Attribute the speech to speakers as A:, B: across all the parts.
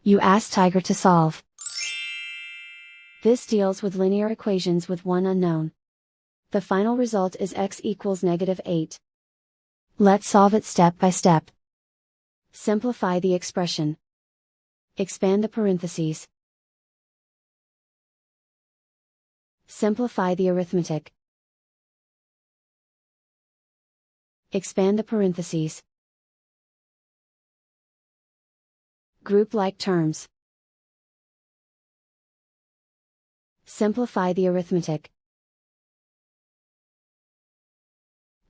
A: You ask Tiger to solve. This deals with linear equations with one unknown. The final result is x equals -8. Let's solve it step by step. Simplify the expression. Expand the parentheses. Simplify the arithmetic. Expand the parentheses. Group like terms. Simplify the arithmetic.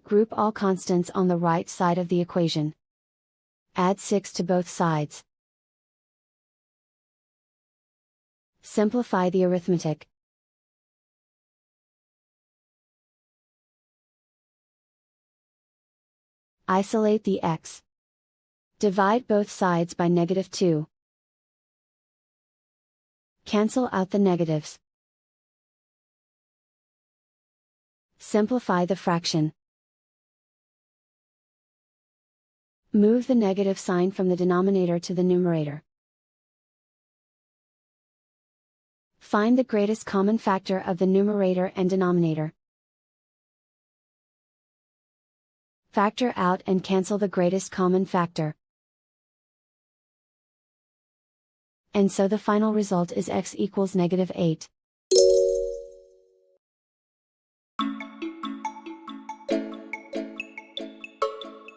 A: Group all constants on the right side of the equation. Add 6 to both sides. Simplify the arithmetic. Isolate the x. Divide both sides by -2. Cancel out the negatives. Simplify the fraction. Move the negative sign from the denominator to the numerator. Find the greatest common factor of the numerator and denominator. Factor out and cancel the greatest common factor. And so the final result is x equals -8.